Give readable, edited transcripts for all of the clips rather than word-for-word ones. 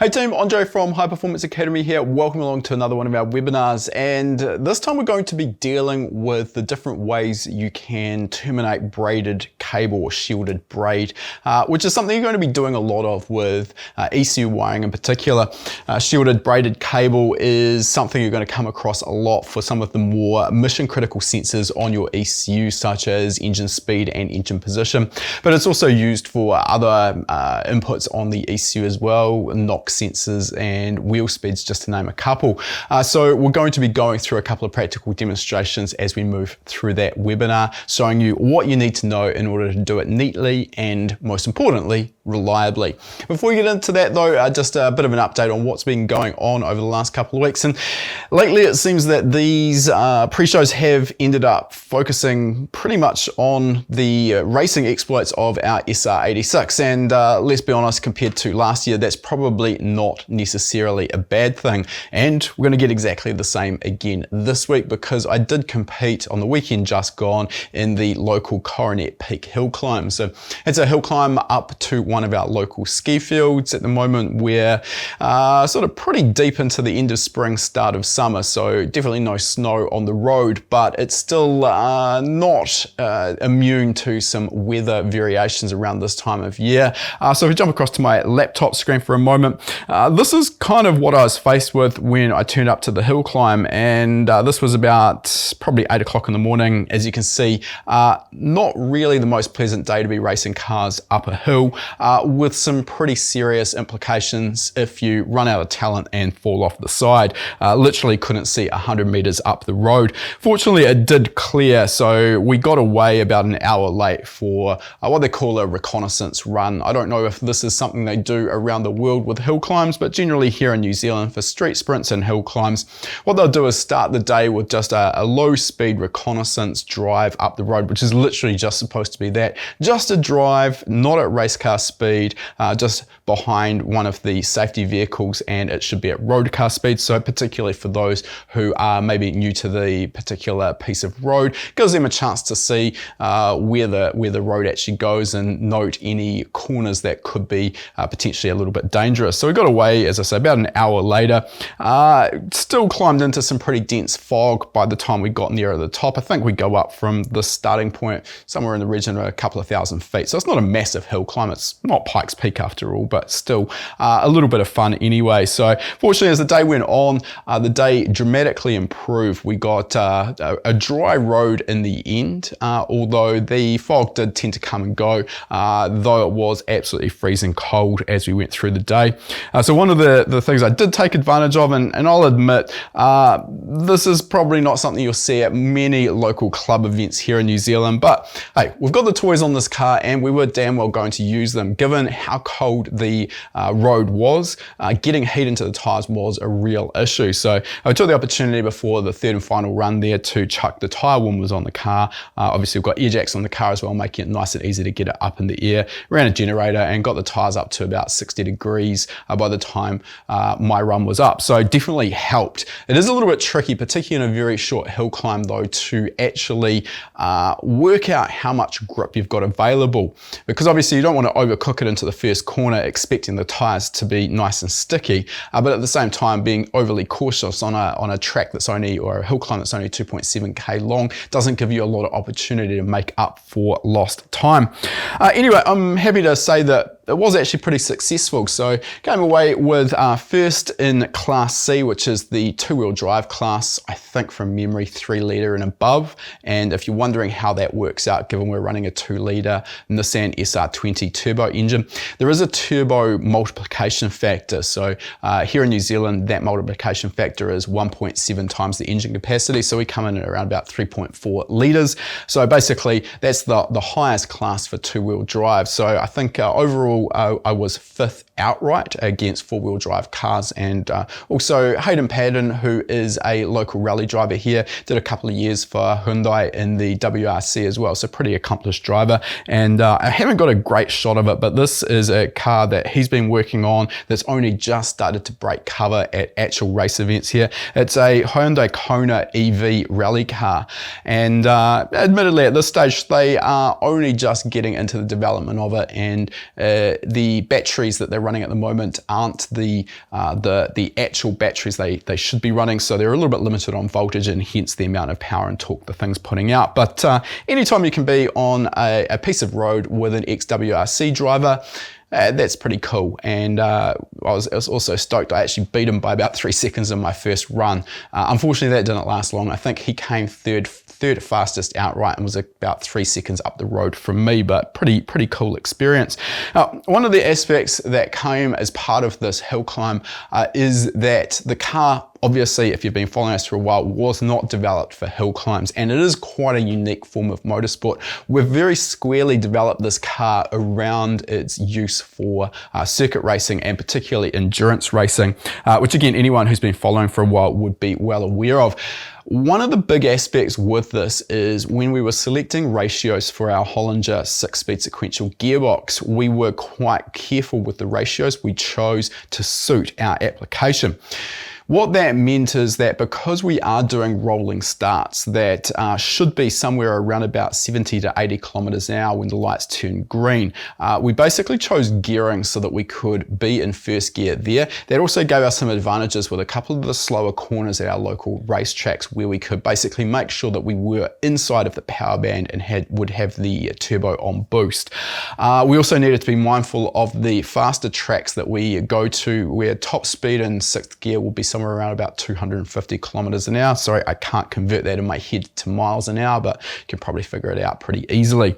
Hey team, Andre from High Performance Academy here. Welcome along to another one of our webinars, and this time we're going to be dealing with the different ways you can terminate braided cable or shielded braid, which is something you're going to be doing a lot of with ECU wiring in particular. Shielded braided cable is something you're going to come across a lot for some of the more mission critical sensors on your ECU, such as engine speed and engine position, but it's also used for other inputs on the ECU as well, knock sensors and wheel speeds, just to name a couple. So we're going to be going through a couple of practical demonstrations as we move through that webinar, showing you what you need to know in order to do it neatly and, most importantly, reliably. Before we get into that though, just a bit of an update on what's been going on over the last couple of weeks. And lately it seems that these pre-shows have ended up focusing pretty much on the racing exploits of our SR86. And let's be honest, compared to last year, that's probably not necessarily a bad thing. And we're going to get exactly the same again this week, because I did compete on the weekend just gone in the local Coronet Peak hill climb. So it's a hill climb up to one of our local ski fields. At the moment we're sort of pretty deep into the end of spring, start of summer, so definitely no snow on the road, but it's still not immune to some weather variations around this time of year. So if we jump across to my laptop screen for a moment, this is kind of what I was faced with when I turned up to the hill climb, and this was about probably 8 o'clock in the morning. As you can see, not really the most pleasant day to be racing cars up a hill, with some pretty serious implications if you run out of talent and fall off the side. Literally couldn't see 100 meters up the road. Fortunately, it did clear, so we got away about an hour late for what they call a reconnaissance run. I don't know if this is something they do around the world with hill climbs, but generally here in New Zealand for street sprints and hill climbs, what they'll do is start the day with just a low speed reconnaissance drive up the road, which is literally just supposed to be that, just a drive, not at race car speed, just behind one of the safety vehicles, and it should be at road car speed. So particularly for those who are maybe new to the particular piece of road, gives them a chance to see where the road actually goes and note any corners that could be potentially a little bit dangerous. So we got away, as I say, about an hour later. Still climbed into some pretty dense fog by the time we got near the top. I think we go up from the starting point somewhere in the region of a couple of thousand feet. So it's not a massive hill climb. It's not Pikes Peak after all, but still a little bit of fun anyway. So fortunately, as the day went on, the day dramatically improved. We got a dry road in the end, although the fog did tend to come and go, though it was absolutely freezing cold as we went through the day. So one of the things I did take advantage of, and I'll admit, this is probably not something you'll see at many local club events here in New Zealand, but hey, we've got the toys on this car and we were damn well going to use them. Given how cold the road was, getting heat into the tires was a real issue. So I took the opportunity before the third and final run there to chuck the tire warmers on the car. Obviously we've got air jacks on the car as well, making it nice and easy to get it up in the air. Ran a generator and got the tires up to about 60 degrees by the time my run was up. So definitely helped. It is a little bit tricky, particularly in a very short hill climb though, to actually work out how much grip you've got available, because obviously you don't want to overcook it into the first corner expecting the tires to be nice and sticky, but at the same time being overly cautious on a track that's only, or a hill climb that's only 2.7k long, doesn't give you a lot of opportunity to make up for lost time. Anyway, I'm happy to say that it was actually pretty successful. So came away with first in Class C, which is the two-wheel drive class, I think from memory 3 litre and above. And if you're wondering how that works out, given we're running a 2 litre Nissan SR20 turbo engine, there is a turbo multiplication factor. So here in New Zealand, that multiplication factor is 1.7 times the engine capacity. So we come in at around about 3.4 litres. So basically that's the highest class for two-wheel drive. So I think overall I was 5th outright against 4-wheel drive cars, and also Hayden Padden, who is a local rally driver here, did a couple of years for Hyundai in the WRC as well, so pretty accomplished driver. And I haven't got a great shot of it, but this is a car that he's been working on that's only just started to break cover at actual race events here. It's a Hyundai Kona EV rally car, and admittedly at this stage they are only just getting into the development of it, and the batteries that they're running at the moment aren't the actual batteries they should be running, so they're a little bit limited on voltage and hence the amount of power and torque the thing's putting out. But anytime you can be on a piece of road with an XWRC driver, that's pretty cool. And I was also stoked. I actually beat him by about 3 seconds in my first run. Unfortunately, that didn't last long. I think he came third fastest outright and was about 3 seconds up the road from me, but pretty cool experience. One of the aspects that came as part of this hill climb is that the car, obviously, if you've been following us for a while, was not developed for hill climbs, and it is quite a unique form of motorsport. We've very squarely developed this car around its use for circuit racing and particularly endurance racing, which again, anyone who's been following for a while would be well aware of. One of the big aspects with this is when we were selecting ratios for our Hollinger 6-speed sequential gearbox, we were quite careful with the ratios we chose to suit our application. What that meant is that because we are doing rolling starts that should be somewhere around about 70 to 80 kilometers an hour when the lights turn green, we basically chose gearing so that we could be in first gear there. That also gave us some advantages with a couple of the slower corners at our local racetracks where we could basically make sure that we were inside of the power band and would have the turbo on boost. We also needed to be mindful of the faster tracks that we go to where top speed in 6th gear will be somewhere around about 250 kilometers an hour. Sorry, I can't convert that in my head to miles an hour, but you can probably figure it out pretty easily.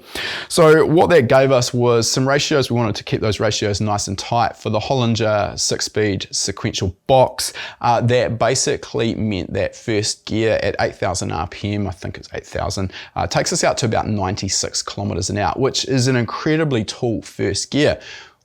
So what that gave us was some ratios. We wanted to keep those ratios nice and tight. For the Hollinger 6-speed sequential box, that basically meant that first gear at 8,000 RPM, I think it's 8,000, takes us out to about 96 kilometers an hour, which is an incredibly tall first gear.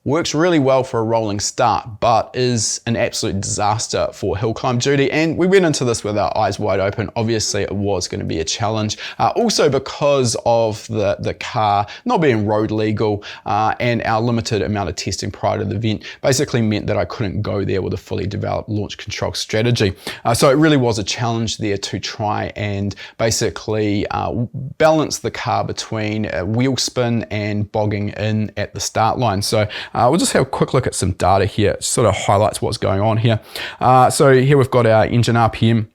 Works really well for a rolling start, but is an absolute disaster for hill climb duty. And we went into this with our eyes wide open. Obviously, it was going to be a challenge. Also because of the car not being road legal and our limited amount of testing prior to the event basically meant that I couldn't go there with a fully developed launch control strategy. So it really was a challenge there to try and basically balance the car between wheel spin and bogging in at the start line. So we'll just have a quick look at some data here. It sort of highlights what's going on here. So here we've got our engine RPM.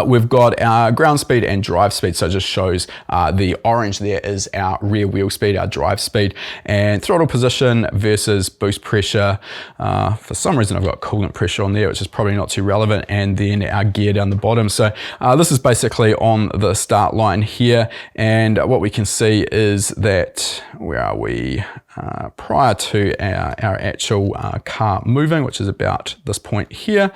We've got our ground speed and drive speed, so it just shows the orange there is our rear wheel speed, our drive speed, and throttle position versus boost pressure. For some reason I've got coolant pressure on there, which is probably not too relevant, and then our gear down the bottom. So this is basically on the start line here, and what we can see is that, where are we? Prior to our actual car moving, which is about this point here,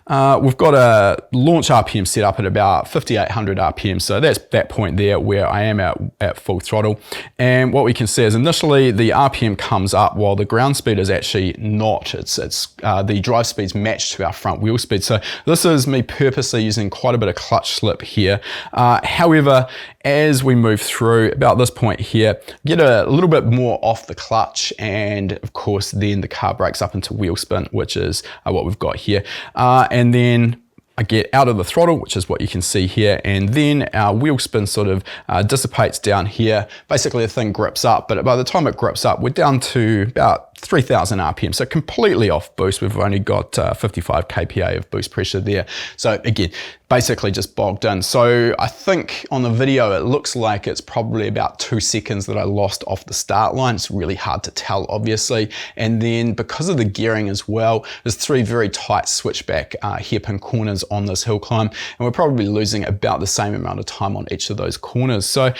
we've got a launch RPM set up at about 5,800 RPM. So that's that point there where I am at full throttle. And what we can see is initially the RPM comes up while the ground speed is actually not. It's the drive speed's matched to our front wheel speed. So this is me purposely using quite a bit of clutch slip here. However, as we move through about this point here, get a little bit more off the clutch, and of course then the car breaks up into wheel spin, which is what we've got here. And then I get out of the throttle, which is what you can see here, and then our wheel spin sort of dissipates down here. Basically the thing grips up, but by the time it grips up, we're down to about 3,000 RPM, so completely off boost. We've only got 55 kPa of boost pressure there. So again, basically just bogged in. So I think on the video, it looks like it's probably about 2 seconds that I lost off the start line. It's really hard to tell, obviously. And then because of the gearing as well, there's 3 very tight switchback hairpin corners on this hill climb, and we're probably losing about the same amount of time on each of those corners. So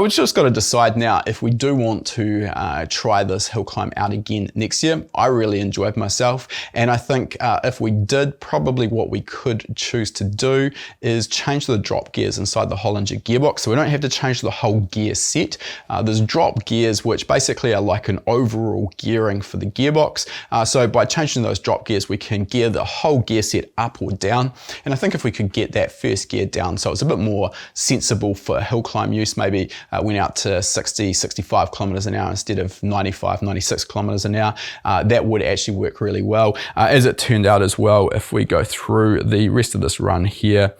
we've just got to decide now if we do want to try this hill climb out again next year. I really enjoyed myself, and I think if we did, probably what we could choose to do is change the drop gears inside the Hollinger gearbox, so we don't have to change the whole gear set. There's drop gears which basically are like an overall gearing for the gearbox, so by changing those drop gears we can gear the whole gear set up or down, and I think if we could get that first gear down so it's a bit more sensible for hill climb use, maybe went out to 60, 65 kilometers an hour instead of 95, 96 kilometers an hour, that would actually work really well. As it turned out as well, if we go through the rest of this run here,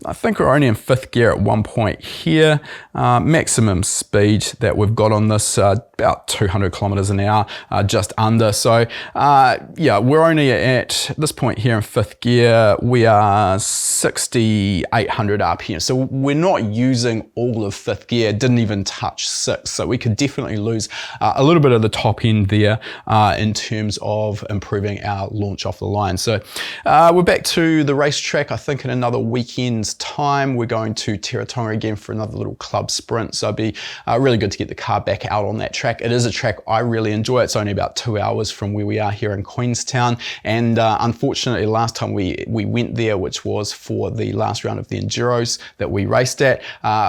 I think we're only in 5th gear at one point here. Maximum speed that we've got on this, about 200 kilometers an hour, just under. So yeah, we're only at this point here in 5th gear. We are 6,800 RPM. So we're not using all of 5th gear, didn't even touch 6. So we could definitely lose a little bit of the top end there in terms of improving our launch off the line. So we're back to the racetrack. I think in another weekend's time, we're going to Teretonga again for another little club sprint. So it'd be really good to get the car back out on that track. It is a track I really enjoy. It's only about 2 hours from where we are here in Queenstown. And unfortunately, last time we went there, which was for the last round of the Enduros that we raced at,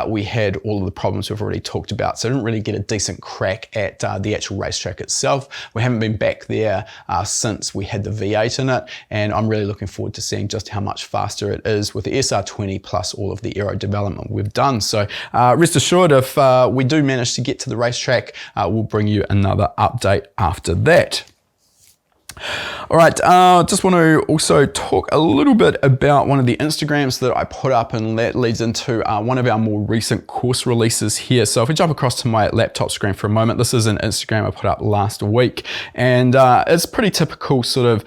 we had all of the problems we've already talked about. So I didn't really get a decent crack at the actual racetrack itself. We haven't been back there since we had the V8 in it. And I'm really looking forward to seeing just how much faster it is with the SR20 plus all of the aero development we've done. So rest assured, if we do manage to get to the racetrack, we'll bring you another update after that. All right, just want to also talk a little bit about one of the Instagrams that I put up, and that leads into one of our more recent course releases here. So if we jump across to my laptop screen for a moment, this is an Instagram I put up last week, and it's pretty typical sort of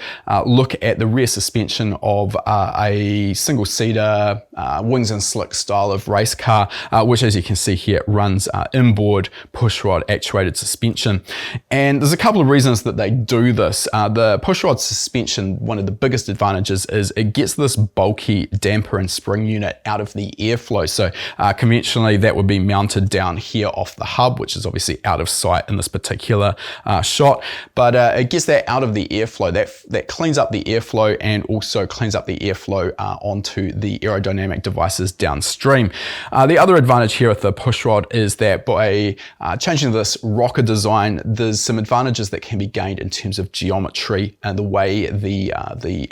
look at the rear suspension of a single-seater wings and slicks style of race car, which as you can see here runs inboard pushrod actuated suspension. And there's a couple of reasons that they do this. The pushrod suspension, one of the biggest advantages is it gets this bulky damper and spring unit out of the airflow. So conventionally that would be mounted down here off the hub, which is obviously out of sight in this particular shot, but it gets that out of the airflow. That cleans up the airflow and also cleans up the airflow onto the aerodynamic devices downstream. The other advantage here with the pushrod is that by changing this rocker design, there's some advantages that can be gained in terms of geometry and the way the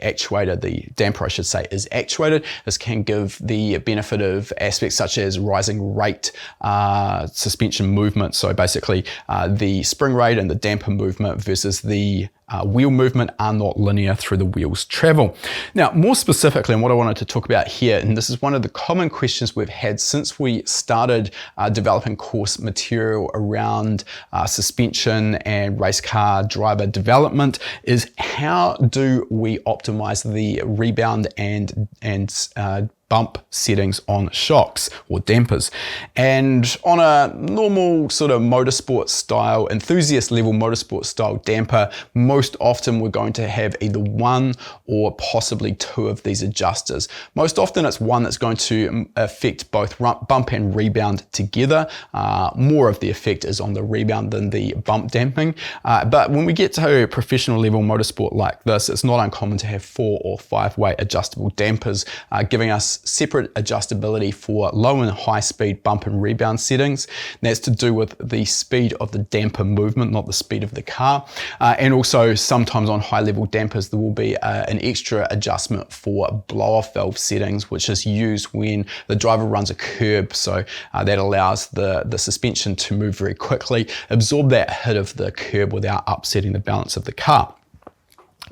actuator, the damper I should say, is actuated. This can give the benefit of aspects such as rising rate suspension movement. So basically the spring rate and the damper movement versus the wheel movement are not linear through the wheel's travel. Now, more specifically, and what I wanted to talk about here, and this is one of the common questions we've had since we started developing course material around suspension and race car driver development, is how do we optimize the rebound and bump settings on shocks or dampers? And on a normal sort of motorsport style, enthusiast level motorsport style damper, most often we're going to have either one or possibly two of these adjusters. Most often it's one that's going to affect both bump and rebound together. More of the effect is on the rebound than the bump damping. But when we get to a professional level motorsport like this, it's not uncommon to have 4 or 5-way adjustable dampers, giving us separate adjustability for low and high speed bump and rebound settings. And that's to do with the speed of the damper movement, not the speed of the car. And also sometimes on high level dampers, there will be an extra adjustment for blow off valve settings, which is used when the driver runs a curb. So that allows the suspension to move very quickly, absorb that hit of the curb without upsetting the balance of the car.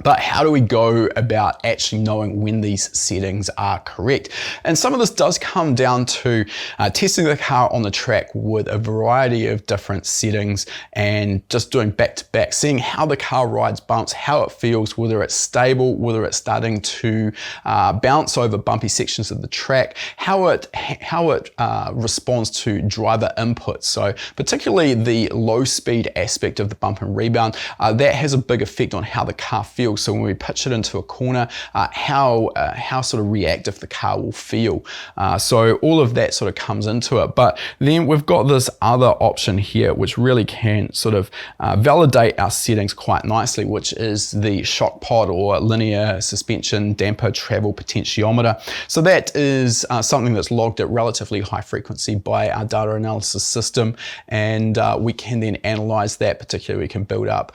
But how do we go about actually knowing when these settings are correct? And some of this does come down to testing the car on the track with a variety of different settings and just doing back to back, seeing how the car rides bumps, how it feels, whether it's stable, whether it's starting to bounce over bumpy sections of the track, how it responds to driver input. So particularly the low speed aspect of the bump and rebound, that has a big effect on how the car feels. So when we pitch it into a corner, how sort of reactive the car will feel. So all of that sort of comes into it. But then we've got this other option here, which really can sort of validate our settings quite nicely, which is the shock pod or linear suspension damper travel potentiometer. So that is something that's logged at relatively high frequency by our data analysis system. And we can then analyze that. Particularly we can build up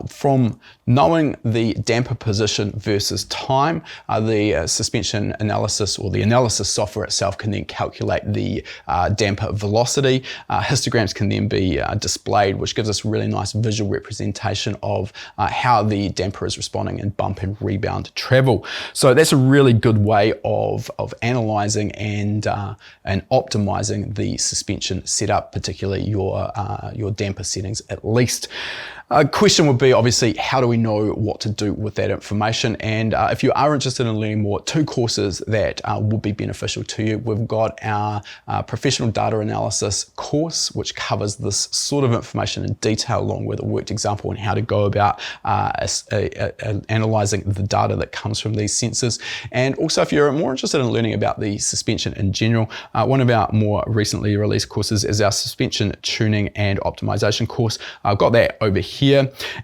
from Knowing the damper position versus time, the suspension analysis or the analysis software itself can then calculate the damper velocity. Histograms can then be displayed, which gives us a really nice visual representation of how the damper is responding in bump and rebound travel. So that's a really good way of analyzing and optimizing the suspension setup, particularly your damper settings at least. A question would be, obviously, how do we know what to do with that information? And if you are interested in learning more, 2 courses that would be beneficial to you. We've got our professional data analysis course, which covers this sort of information in detail, along with a worked example on how to go about analyzing the data that comes from these sensors. And also, if you're more interested in learning about the suspension in general, one of our more recently released courses is our suspension tuning and optimization course. I've got that over here.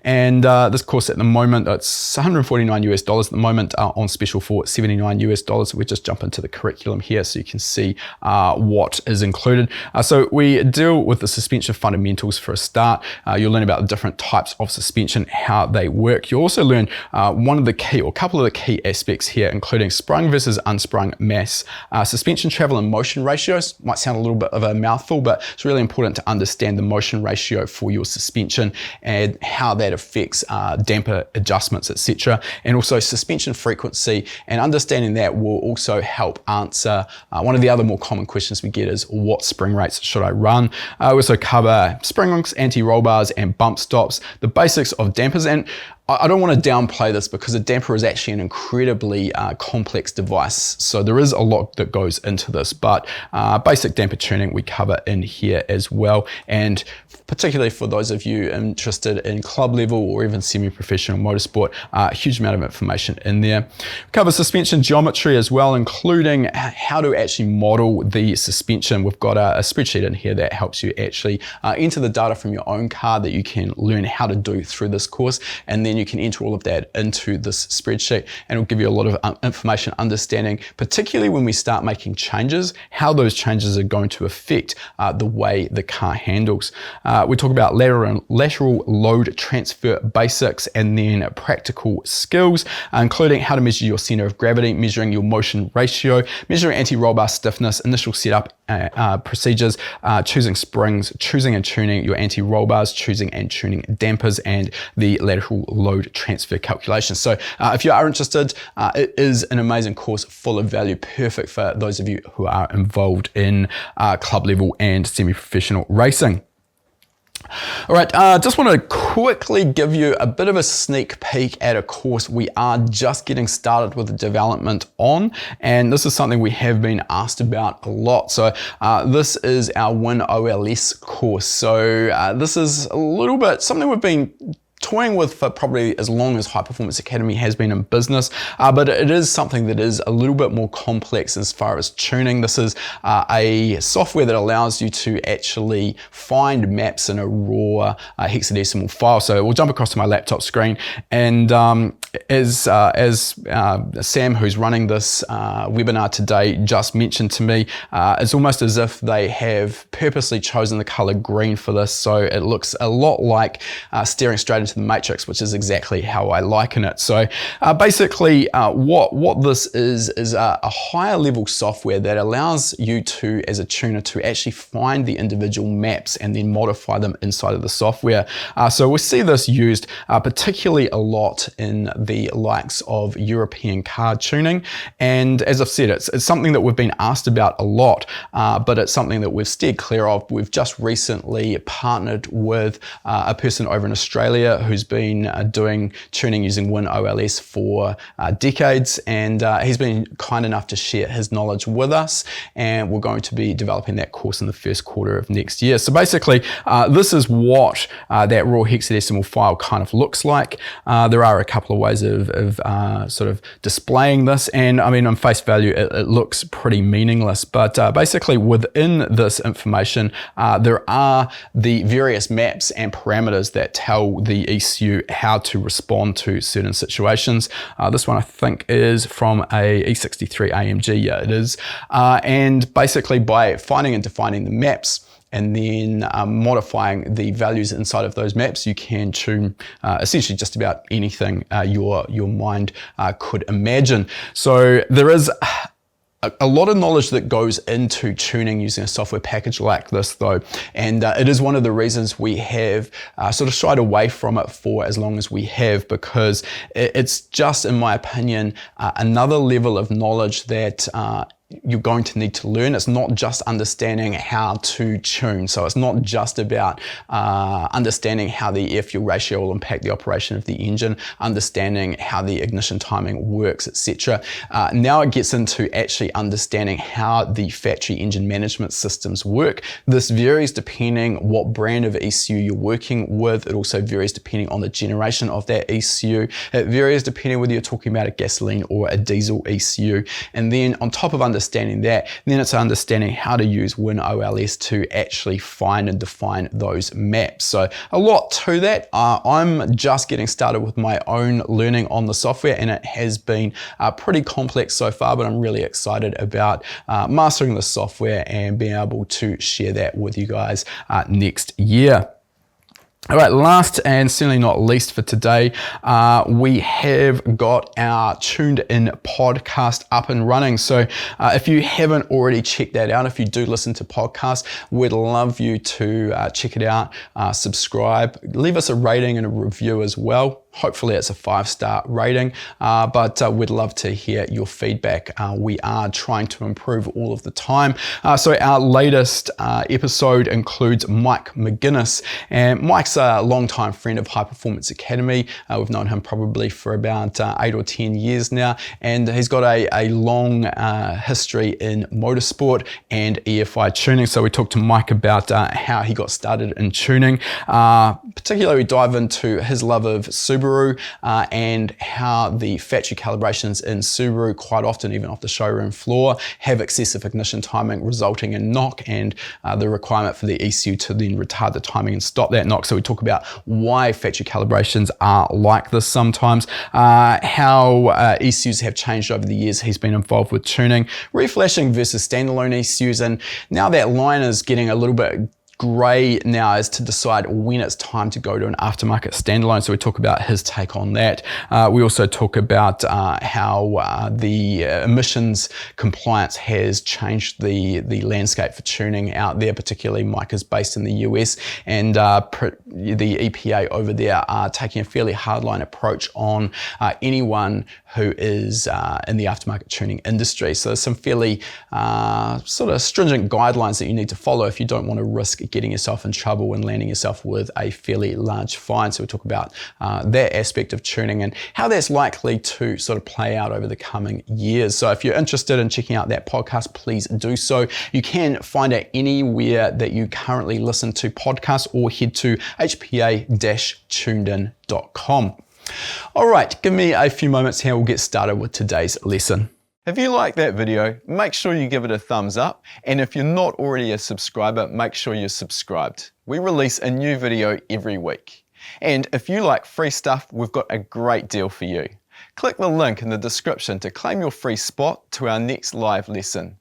And this course at the moment, it's $149 at the moment, on special for $79. We just jump into the curriculum here so you can see what is included. So we deal with the suspension fundamentals for a start. You'll learn about the different types of suspension, how they work. You'll also learn one of the key, or a couple of the key aspects here, including sprung versus unsprung mass, suspension travel and motion ratios. Might sound a little bit of a mouthful, but it's really important to understand the motion ratio for your suspension and how that affects damper adjustments, etc. And also suspension frequency, and understanding that will also help answer one of the other more common questions we get is, what spring rates should I run? I also cover spring links, anti-roll bars, and bump stops, the basics of dampers. And I don't want to downplay this because a damper is actually an incredibly complex device. So there is a lot that goes into this, but basic damper tuning we cover in here as well. And particularly for those of you interested in club level or even semi-professional motorsport, a huge amount of information in there. We cover suspension geometry as well, including how to actually model the suspension. We've got a spreadsheet in here that helps you actually enter the data from your own car that you can learn how to do through this course. And then you can enter all of that into this spreadsheet, and it'll give you a lot of information understanding, particularly when we start making changes, how those changes are going to affect the way the car handles. We talk about lateral load transfer basics, and then practical skills, including how to measure your center of gravity, measuring your motion ratio, measuring anti-roll bar stiffness, initial setup procedures, choosing springs, choosing and tuning your anti-roll bars, choosing and tuning dampers, and the lateral load transfer calculations. So if you are interested, it is an amazing course full of value, perfect for those of you who are involved in club level and semi-professional racing. All right, just want to quickly give you a bit of a sneak peek at a course we are just getting started with the development on, and this is something we have been asked about a lot. So this is our WinOLS course. So this is a little bit something we've been toying with for probably as long as High Performance Academy has been in business, but it is something that is a little bit more complex as far as tuning. This is a software that allows you to actually find maps in a raw hexadecimal file. So we'll jump across to my laptop screen, and as Sam, who's running this webinar today, just mentioned to me, it's almost as if they have purposely chosen the color green for this, so it looks a lot like staring straight into the matrix, which is exactly how I liken it. So basically what this is a higher level software that allows you to, as a tuner, to actually find the individual maps and then modify them inside of the software. So we see this used particularly a lot in the likes of European car tuning, and as I've said, it's something that we've been asked about a lot, but it's something that we've steered clear of. We've just recently partnered with a person over in Australia who's been doing tuning using WinOLS for decades, and he's been kind enough to share his knowledge with us, and we're going to be developing that course in the first quarter of next year. So basically this is what that raw hexadecimal file kind of looks like. There are a couple of ways of sort of displaying this, and I mean, on face value it looks pretty meaningless, but basically within this information there are the various maps and parameters that tell the ECU how to respond to certain situations. This one I think is from a E63 AMG, yeah it is, and basically by finding and defining the maps, and then modifying the values inside of those maps, you can tune essentially just about anything your mind could imagine. So there is a lot of knowledge that goes into tuning using a software package like this though, and it is one of the reasons we have sort of shied away from it for as long as we have, because it's just, in my opinion, another level of knowledge that you're going to need to learn. It's not just understanding how to tune. So it's not just about understanding how the air-fuel ratio will impact the operation of the engine, understanding how the ignition timing works, etc. Now it gets into actually understanding how the factory engine management systems work. This varies depending what brand of ECU you're working with. It also varies depending on the generation of that ECU. It varies depending whether you're talking about a gasoline or a diesel ECU. And then on top of understanding that, then it's understanding how to use WinOLS to actually find and define those maps. So a lot to that. I'm just getting started with my own learning on the software, and it has been pretty complex so far, but I'm really excited about mastering the software and being able to share that with you guys next year. All right, last and certainly not least for today, we have got our Tuned In podcast up and running. So if you haven't already checked that out, if you do listen to podcasts, we'd love you to check it out, subscribe, leave us a rating and a review as well. Hopefully it's a 5-star rating, but we'd love to hear your feedback. We are trying to improve all of the time. So our latest episode includes Mike McGuinness, and Mike's a longtime friend of High Performance Academy. We've known him probably for about 8 or 10 years now, and he's got a long history in motorsport and EFI tuning. So we talked to Mike about how he got started in tuning. Particularly we dive into his love of Subaru and how the factory calibrations in Subaru, quite often even off the showroom floor, have excessive ignition timing resulting in knock, and the requirement for the ECU to then retard the timing and stop that knock. So we talk about why factory calibrations are like this sometimes, how ECUs have changed over the years he's been involved with tuning, reflashing versus standalone ECUs, and now that line is getting a little bit grey now as to decide when it's time to go to an aftermarket standalone. So we talk about his take on that. We also talk about how the emissions compliance has changed the landscape for tuning out there. Particularly Mike is based in the US, and the EPA over there are taking a fairly hardline approach on anyone who is in the aftermarket tuning industry. So there's some fairly sort of stringent guidelines that you need to follow if you don't want to risk getting yourself in trouble and landing yourself with a fairly large fine. So we talk about that aspect of tuning and how that's likely to sort of play out over the coming years. So if you're interested in checking out that podcast, please do so. You can find it anywhere that you currently listen to podcasts, or head to hpa-tunedin.com. All right, give me a few moments here. We'll get started with today's lesson. If you like that video, make sure you give it a thumbs up. And if you're not already a subscriber, make sure you're subscribed. We release a new video every week. And if you like free stuff, we've got a great deal for you. Click the link in the description to claim your free spot to our next live lesson.